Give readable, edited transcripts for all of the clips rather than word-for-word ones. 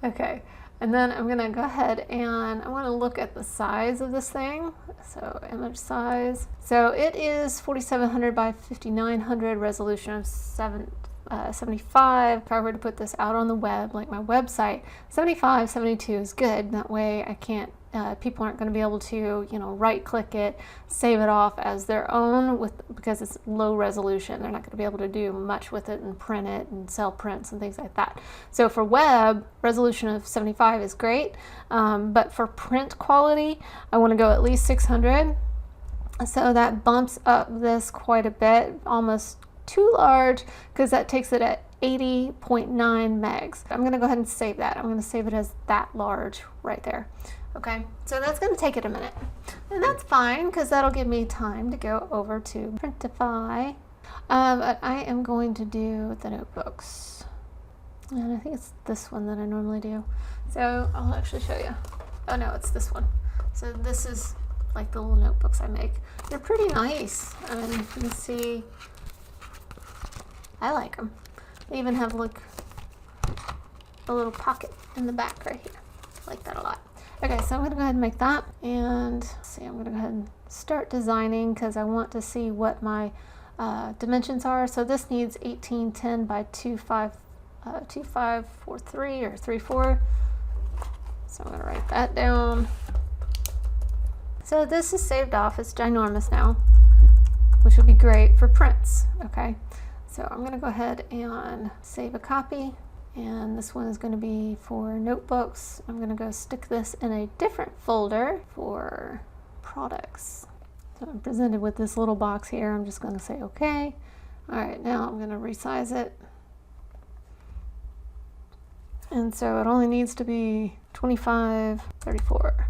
Okay, and then I'm gonna go ahead and I wanna look at the size of this thing. So image size. So it is 4700 by 5900, resolution of 75. If I were to put this out on the web, like my website, 75, 72 is good. That way I can't, people aren't going to be able to, right click it, save it off as their own because it's low resolution. They're not going to be able to do much with it and print it and sell prints and things like that. So for web, resolution of 75 is great. But for print quality, I want to go at least 600. So that bumps up this quite a bit, almost too large, because that takes it at 80.9 megs. I'm going to go ahead and save that. I'm going to save it as that large right there. Okay, so that's going to take it a minute. And that's fine, because that'll give me time to go over to Printify. But I am going to do the notebooks. And I think it's this one that I normally do. So I'll actually show you. Oh no, it's this one. So this is like the little notebooks I make. They're pretty nice. And you can see, I like them. They even have like a little pocket in the back right here. I like that a lot. Okay, so I'm gonna go ahead and make that. And see, I'm gonna go ahead and start designing because I want to see what my dimensions are. So this needs 1810 by 2543 or 34. So I'm gonna write that down. So this is saved off. It's ginormous now, which would be great for prints. Okay, so I'm gonna go ahead and save a copy. And this one is going to be for notebooks. I'm going to go stick this in a different folder for products. So I'm presented with this little box here. I'm just going to say okay. All right, now I'm going to resize it. And so it only needs to be 2534.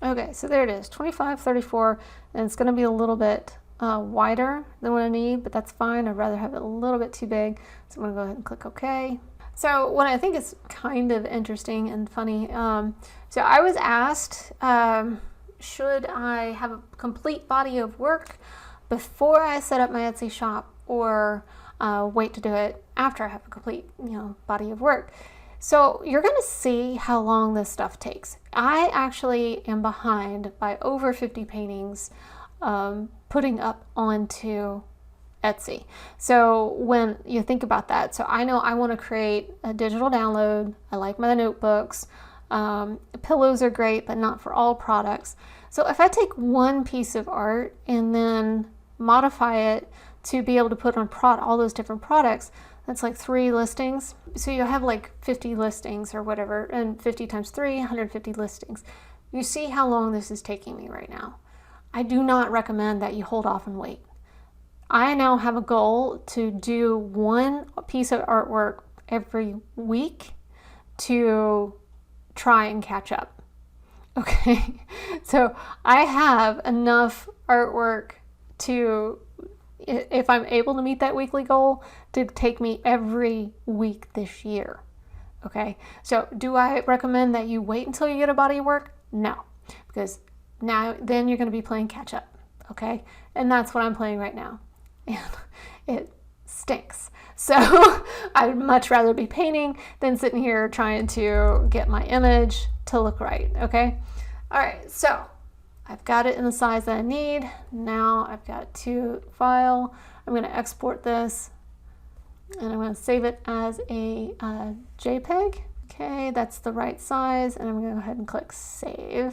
Okay, so there it is, 2534, and it's going to be a little bit wider than what I need, but that's fine. I'd rather have it a little bit too big. So I'm gonna go ahead and click OK. So what I think is kind of interesting and funny, so I was asked, should I have a complete body of work before I set up my Etsy shop, or wait to do it after I have a complete, body of work? So you're going to see how long this stuff takes. I actually am behind by over 50 paintings putting up onto Etsy. So when you think about that, so I know I want to create a digital download. I like my notebooks. Pillows are great, but not for all products. So if I take one piece of art and then modify it to be able to put on all those different products, that's like 3 listings. So you'll have like 50 listings or whatever, and 50 times 3, 150 listings. You see how long this is taking me right now. I do not recommend that you hold off and wait. I now have a goal to do one piece of artwork every week to try and catch up. Okay, so I have enough artwork to, if I'm able to meet that weekly goal, to take me every week this year. Okay, so do I recommend that you wait until you get a body of work? No, because then you're going to be playing catch up. Okay, and that's what I'm playing right now, and it stinks. So I'd much rather be painting than sitting here trying to get my image to look right. Okay, all right, so I've got it in the size that I need. Now I've got to file. I'm going to export this and I'm going to save it as a JPEG. Okay, that's the right size, and I'm going to go ahead and click save.